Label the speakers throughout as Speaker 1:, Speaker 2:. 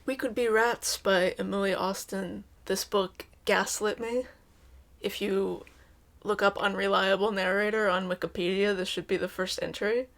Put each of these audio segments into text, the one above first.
Speaker 1: We Could Be Rats by Emily Austin. This book gaslit me. If you look up unreliable narrator on Wikipedia, this should be the first entry.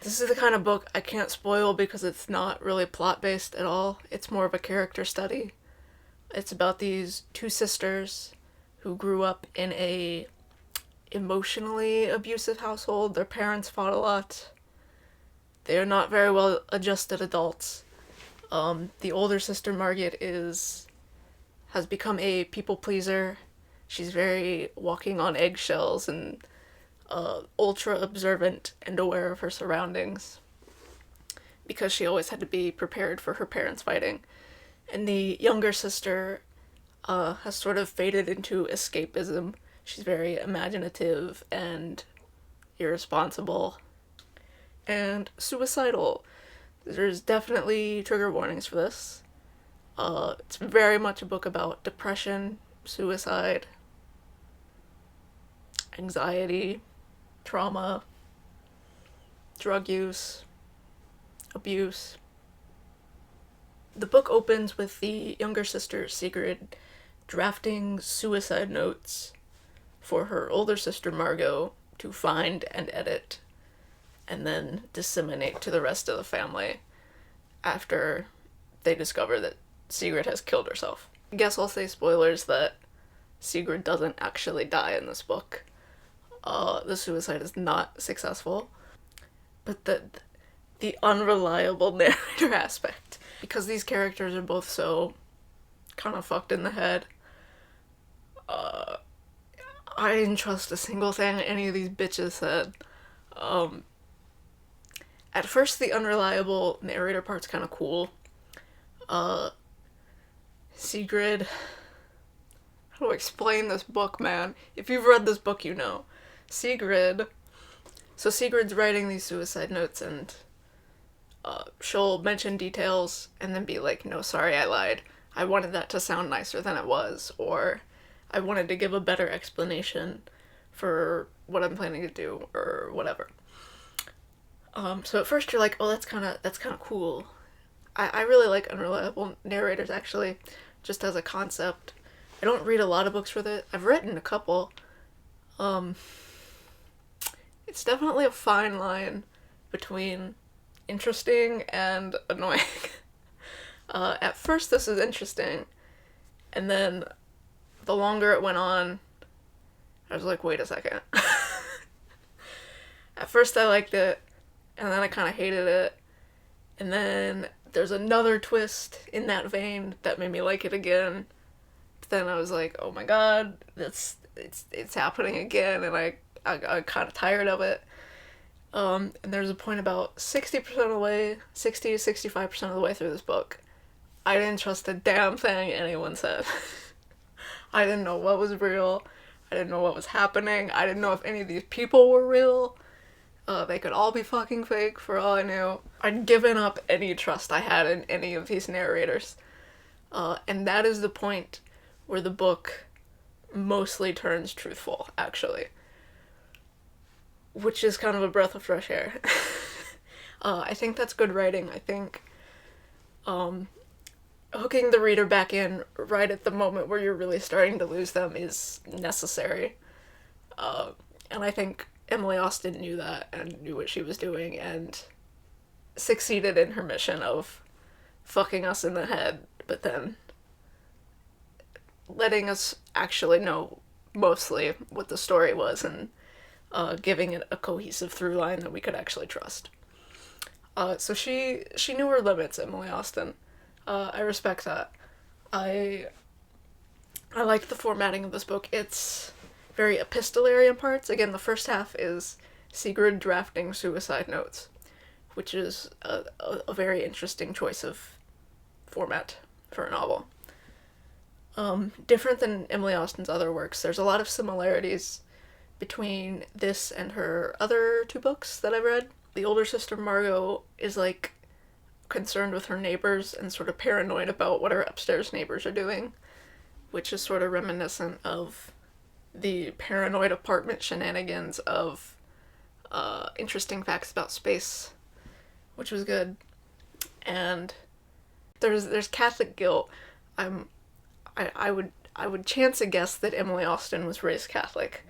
Speaker 1: This is the kind of book I can't spoil because it's not really plot based at all. It's more of a character study. It's about these two sisters who grew up in a emotionally abusive household. Their parents fought a lot. They are not very well adjusted adults. The older sister Margaret has become a people pleaser. She's very walking on eggshells and ultra observant and aware of her surroundings because she always had to be prepared for her parents fighting. And the younger sister has sort of faded into escapism. She's very imaginative and irresponsible and suicidal. There's definitely trigger warnings for this. It's very much a book about depression, suicide, anxiety, trauma, drug use, abuse. The book opens with the younger sister, Sigrid, drafting suicide notes for her older sister, Margot, to find and edit and then disseminate to the rest of the family after they discover that Sigrid has killed herself. I guess I'll say spoilers that Sigrid doesn't actually die in this book. The suicide is not successful. But the unreliable narrator aspect, because these characters are both so kind of fucked in the head, I didn't trust a single thing any of these bitches said. At first, the unreliable narrator part's kind of cool. Sigrid. How do I explain this book, man? If you've read this book, you know. Sigrid. So Sigrid's writing these suicide notes, and she'll mention details and then be like, no, sorry, I lied. I wanted that to sound nicer than it was, or I wanted to give a better explanation for what I'm planning to do, or whatever. So at first you're like, oh, that's kind of cool. I really like unreliable narrators, actually, just as a concept. I don't read a lot of books with it. I've written a couple. It's definitely a fine line between interesting and annoying. At first this is interesting, and then the longer it went on, I was like, wait a second. At first I liked it, and then I kind of hated it, and then there's another twist in that vein that made me like it again. But then I was like, oh my god, it's happening again, and I got kind of tired of it. And there's a point about 60% of the way, 60 to 65% of the way through this book, I didn't trust a damn thing anyone said. I didn't know what was real. I didn't know what was happening. I didn't know if any of these people were real. They could all be fucking fake for all I knew. I'd given up any trust I had in any of these narrators. And that is the point where the book mostly turns truthful, actually. Which is kind of a breath of fresh air. I think that's good writing. I think hooking the reader back in right at the moment where you're really starting to lose them is necessary. And I think Emily Austin knew that and knew what she was doing and succeeded in her mission of fucking us in the head, but then letting us actually know mostly what the story was and giving it a cohesive through line that we could actually trust. So she knew her limits, Emily Austin. I respect that. I like the formatting of this book. It's very epistolary in parts. Again, the first half is Sigrid drafting suicide notes, which is a very interesting choice of format for a novel. Different than Emily Austin's other works, there's a lot of similarities between this and her other two books that I've read. The older sister, Margot, is like concerned with her neighbors and sort of paranoid about what her upstairs neighbors are doing, which is sort of reminiscent of the paranoid apartment shenanigans of Interesting Facts About Space, which was good. And there's Catholic guilt. I would chance a guess that Emily Austen was raised Catholic.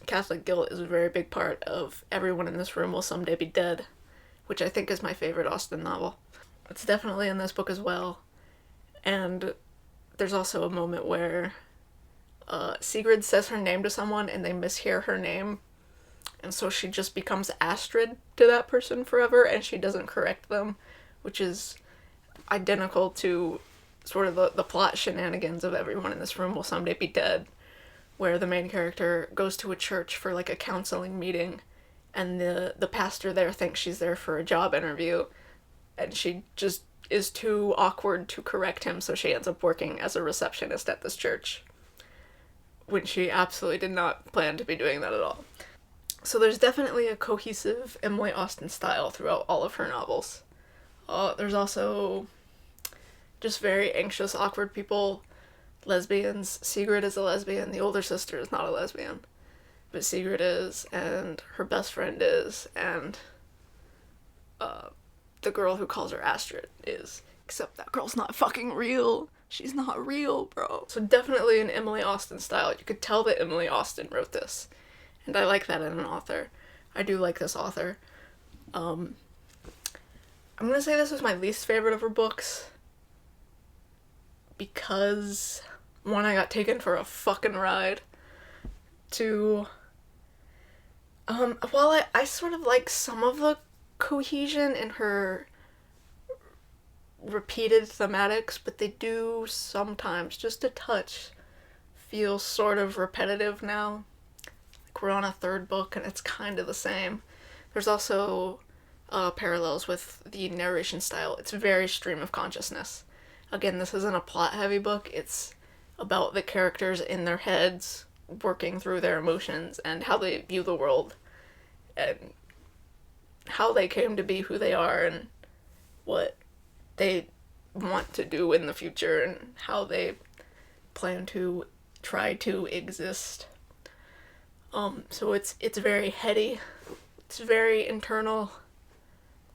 Speaker 1: Catholic guilt is a very big part of Everyone in This Room Will Someday Be Dead, which I think is my favorite Austen novel. It's definitely in this book as well. And there's also a moment where Sigrid says her name to someone and they mishear her name. And so she just becomes Astrid to that person forever and she doesn't correct them, which is identical to sort of the plot shenanigans of Everyone in This Room Will Someday Be Dead, where the main character goes to a church for like a counseling meeting and the pastor there thinks she's there for a job interview and she just is too awkward to correct him, so she ends up working as a receptionist at this church when she absolutely did not plan to be doing that at all. So there's definitely a cohesive Emily Austen style throughout all of her novels. There's also just very anxious, awkward people, lesbians. Sigrid is a lesbian, the older sister is not a lesbian, but Sigrid is, and her best friend is, and the girl who calls her Astrid is. Except that girl's not fucking real. She's not real, bro. So definitely an Emily Austen style. You could tell that Emily Austen wrote this. And I like that in an author. I do like this author. I'm gonna say this was my least favorite of her books. Because, one, I got taken for a fucking ride. Two, while I sort of like some of the cohesion in her repeated thematics, but they do sometimes, just a touch, feel sort of repetitive now. Like we're on a third book and it's kind of the same. There's also parallels with the narration style. It's very stream of consciousness. Again, this isn't a plot-heavy book. It's about the characters in their heads working through their emotions and how they view the world and how they came to be who they are and what they want to do in the future and how they plan to try to exist. So it's very heady. It's very internal.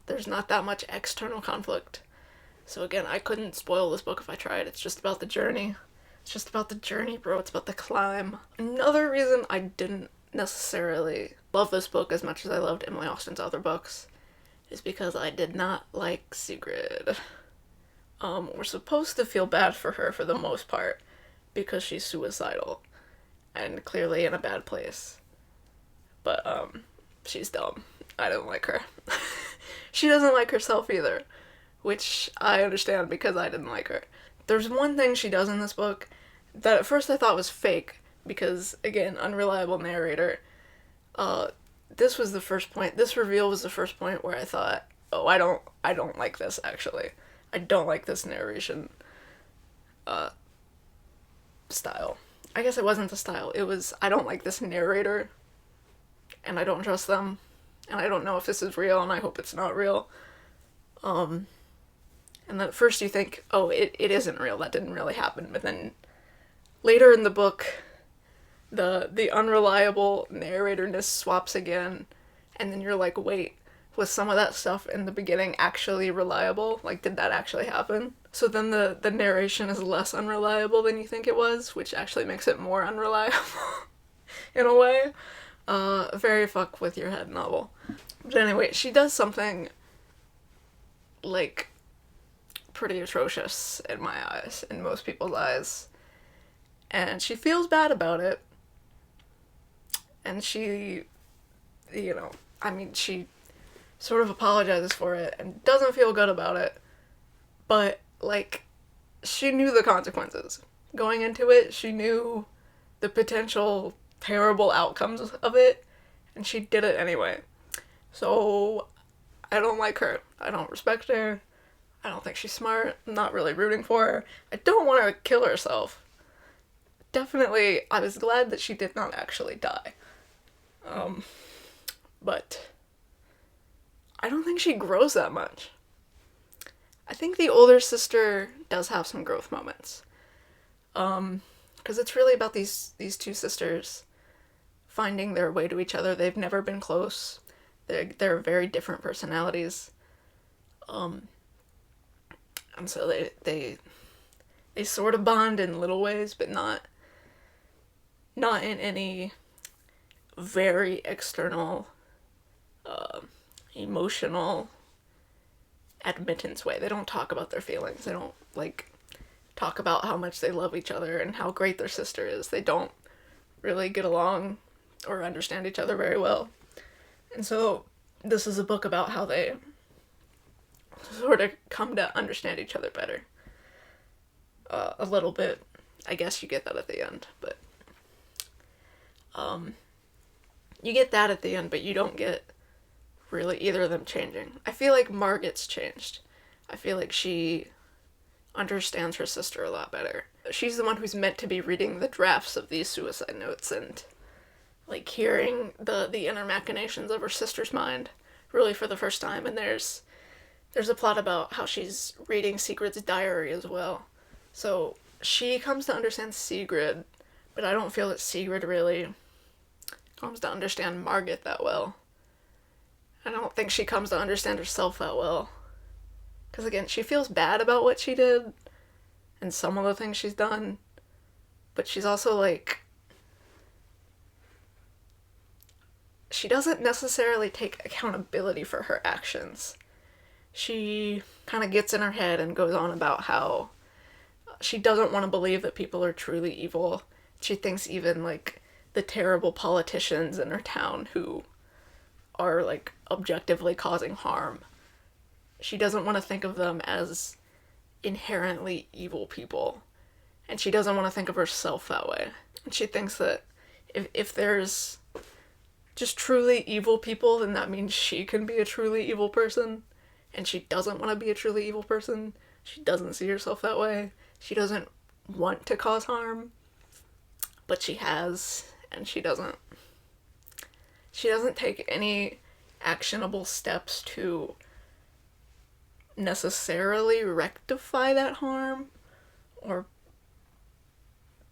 Speaker 1: There's not that much external conflict. So again, I couldn't spoil this book if I tried. It's just about the journey. It's just about the journey, bro. It's about the climb. Another reason I didn't necessarily love this book as much as I loved Emily Austen's other books is because I did not like Sigrid. We're supposed to feel bad for her for the most part because she's suicidal and clearly in a bad place. But, she's dumb. I don't like her. She doesn't like herself either, which I understand because I didn't like her. There's one thing she does in this book that at first I thought was fake because, again, unreliable narrator. This was the first point. This reveal was the first point where I thought, oh, I don't like this, actually. I don't like this narration style. I guess it wasn't the style. It was, I don't like this narrator, and I don't trust them, and I don't know if this is real, and I hope it's not real. And then at first you think, oh, it isn't real, that didn't really happen, but then later in the book, the unreliable narratorness swaps again, and then you're like, wait, was some of that stuff in the beginning actually reliable? Like, did that actually happen? So then the narration is less unreliable than you think it was, which actually makes it more unreliable, in a way. Very fuck with your head novel. But anyway, she does something, like, pretty atrocious in my eyes, in most people's eyes. And she feels bad about it. And she, she sort of apologizes for it and doesn't feel good about it. But, like, she knew the consequences. Going into it, she knew the potential terrible outcomes of it, and she did it anyway. So, I don't like her. I don't respect her. I don't think she's smart. I'm not really rooting for her. I don't want her to kill herself. Definitely, I was glad that she did not actually die. But I don't think she grows that much. I think the older sister does have some growth moments. Because it's really about these two sisters finding their way to each other. They've never been close. They're very different personalities. And so they sort of bond in little ways, but not in any very external, emotional admittance way. They don't talk about their feelings. They don't, like, talk about how much they love each other and how great their sister is. They don't really get along or understand each other very well. And so this is a book about how they sort of come to understand each other better. A little bit. I guess you get that at the end, but you get that at the end, but you don't get really either of them changing. I feel like Margaret's changed. I feel like she understands her sister a lot better. She's the one who's meant to be reading the drafts of these suicide notes and, like, hearing the inner machinations of her sister's mind really for the first time. And there's a plot about how she's reading Sigrid's diary as well. So she comes to understand Sigrid, but I don't feel that Sigrid really comes to understand Margaret that well. I don't think she comes to understand herself that well. Because again, she feels bad about what she did and some of the things she's done, but she's also like, she doesn't necessarily take accountability for her actions. She kind of gets in her head and goes on about how she doesn't want to believe that people are truly evil. She thinks even, like, the terrible politicians in her town who are, like, objectively causing harm, she doesn't want to think of them as inherently evil people. And she doesn't want to think of herself that way. And she thinks that if there's just truly evil people, then that means she can be a truly evil person. And she doesn't want to be a truly evil person. She doesn't see herself that way. She doesn't want to cause harm. But she has, and she doesn't take any actionable steps to necessarily rectify that harm or,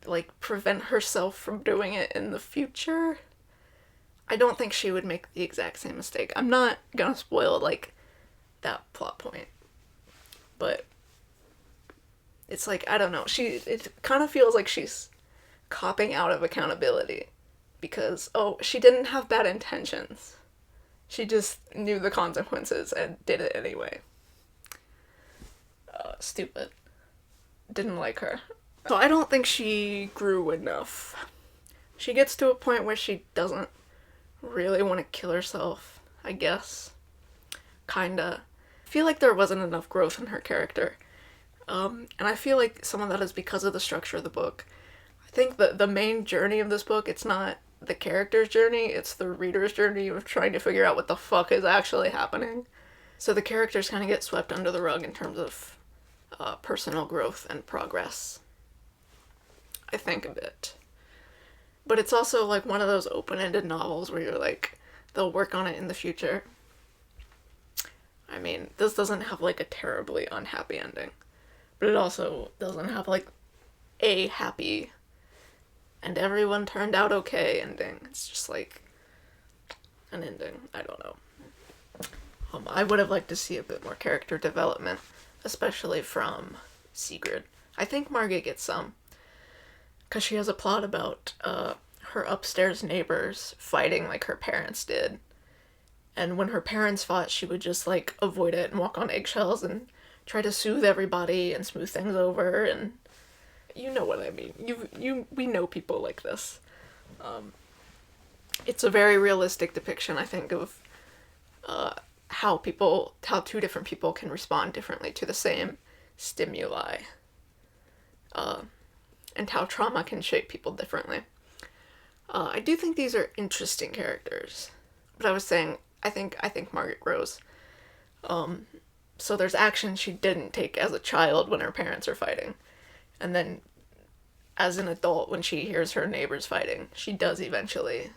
Speaker 1: like, prevent herself from doing it in the future. I don't think she would make the exact same mistake. I'm not gonna spoil, like, that plot point, but it's like, I don't know, it kind of feels like she's copping out of accountability because, oh, she didn't have bad intentions. She just knew the consequences and did it anyway. Stupid. Didn't like her. So I don't think she grew enough. She gets to a point where she doesn't really want to kill herself, I guess. Kinda. I feel like there wasn't enough growth in her character. And I feel like some of that is because of the structure of the book. I think the main journey of this book, it's not the character's journey, it's the reader's journey of trying to figure out what the fuck is actually happening. So the characters kind of get swept under the rug in terms of personal growth and progress. I think a bit. But it's also like one of those open-ended novels where you're like, they'll work on it in the future. I mean, this doesn't have, like, a terribly unhappy ending. But it also doesn't have, like, a happy and everyone turned out okay ending. It's just, like, an ending. I don't know. I would have liked to see a bit more character development, especially from Sigrid. I think Margit gets some, because she has a plot about her upstairs neighbors fighting like her parents did. And when her parents fought, she would just, like, avoid it and walk on eggshells and try to soothe everybody and smooth things over, and you know what I mean. We know people like this. It's a very realistic depiction, I think, of how two different people can respond differently to the same stimuli, and how trauma can shape people differently. I do think these are interesting characters, but I was saying, I think Margaret grows. So there's action she didn't take as a child when her parents are fighting, and then as an adult, when she hears her neighbors fighting, she does eventually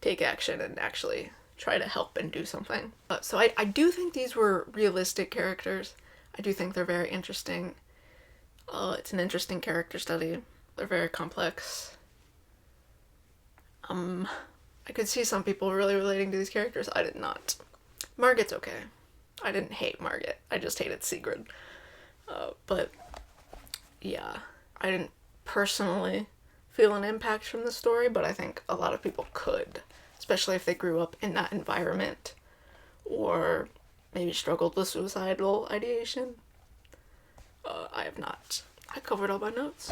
Speaker 1: take action and actually try to help and do something. So I do think these were realistic characters. I do think they're very interesting. It's an interesting character study. They're very complex. I could see some people really relating to these characters. I did not. Margaret's okay. I didn't hate Margaret. I just hated Sigrid. But yeah, I didn't personally feel an impact from the story, but I think a lot of people could, especially if they grew up in that environment or maybe struggled with suicidal ideation. I have not. I covered all my notes.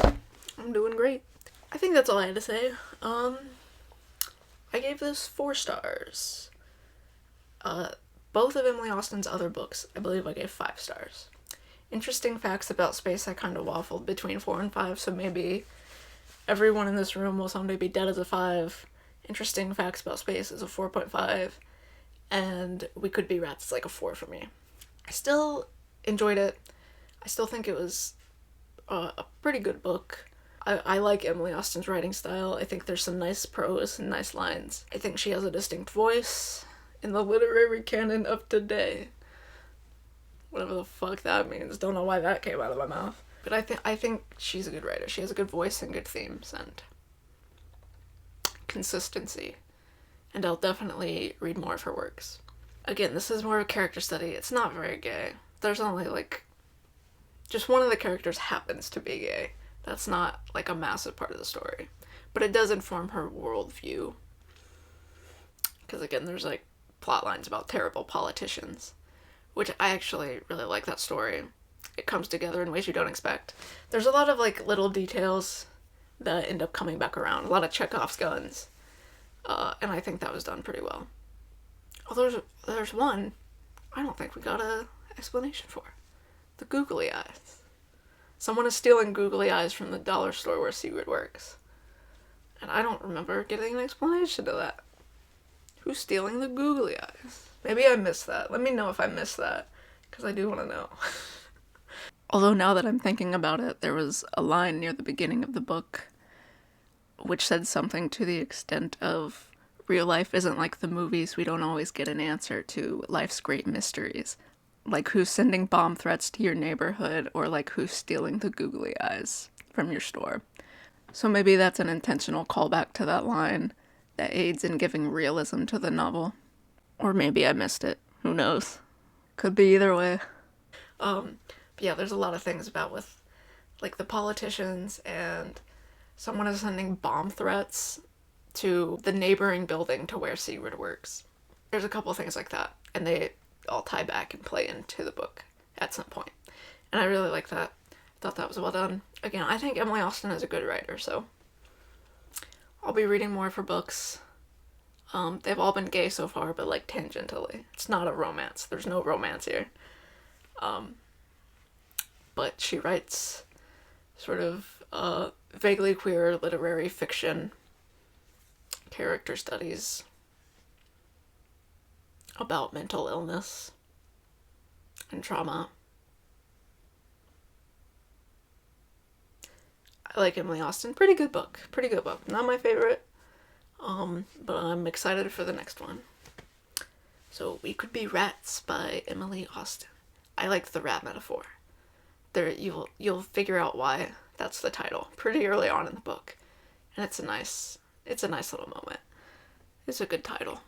Speaker 1: I'm doing great. I think that's all I had to say. I gave this 4 stars. Both of Emily Austen's other books, I believe I gave 5 stars. Interesting facts about space, I kind of waffled between 4 and 5, so maybe everyone in this room will someday be dead as a 5. Interesting facts about space is a 4.5. And We Could Be Rats is like a 4 for me. I still enjoyed it. I still think it was a pretty good book. I like Emily Austen's writing style. I think there's some nice prose and nice lines. I think she has a distinct voice in the literary canon of today. Whatever the fuck that means. Don't know why that came out of my mouth. But I think she's a good writer. She has a good voice and good themes and consistency. And I'll definitely read more of her works. Again, this is more of a character study. It's not very gay. There's only just one of the characters happens to be gay. That's not a massive part of the story. But it does inform her worldview. Because again, there's plot lines about terrible politicians. Which I actually really like that story. It comes together in ways you don't expect. There's a lot of little details that end up coming back around. A lot of Chekhov's guns. And I think that was done pretty well. Oh, there's one I don't think we got an explanation for. The googly eyes. Someone is stealing googly eyes from the dollar store where Sigrid works. And I don't remember getting an explanation to that. Who's stealing the googly eyes? Maybe I missed that. Let me know if I missed that, because I do want to know. Although now that I'm thinking about it, there was a line near the beginning of the book which said something to the extent of, real life isn't like the movies, we don't always get an answer to life's great mysteries. Like who's sending bomb threats to your neighborhood, or who's stealing the googly eyes from your store. So maybe that's an intentional callback to that line that aids in giving realism to the novel. Or maybe I missed it. Who knows? Could be either way. But yeah, there's a lot of things about with the politicians, and someone is sending bomb threats to the neighboring building to where Sigrid works. There's a couple of things like that, and they all tie back and play into the book at some point. And I really like that. I thought that was well done. Again, I think Emily Austen is a good writer, so I'll be reading more of her books. They've all been gay so far, but tangentially. It's not a romance. There's no romance here. But she writes sort of vaguely queer literary fiction, character studies about mental illness and trauma. I like Emily Austen. Pretty good book. Not my favorite, but I'm excited for the next one. So We Could Be Rats by Emily Austen. I like the rat metaphor. There, you'll figure out why that's the title pretty early on in the book, and it's a nice little moment. It's a good title.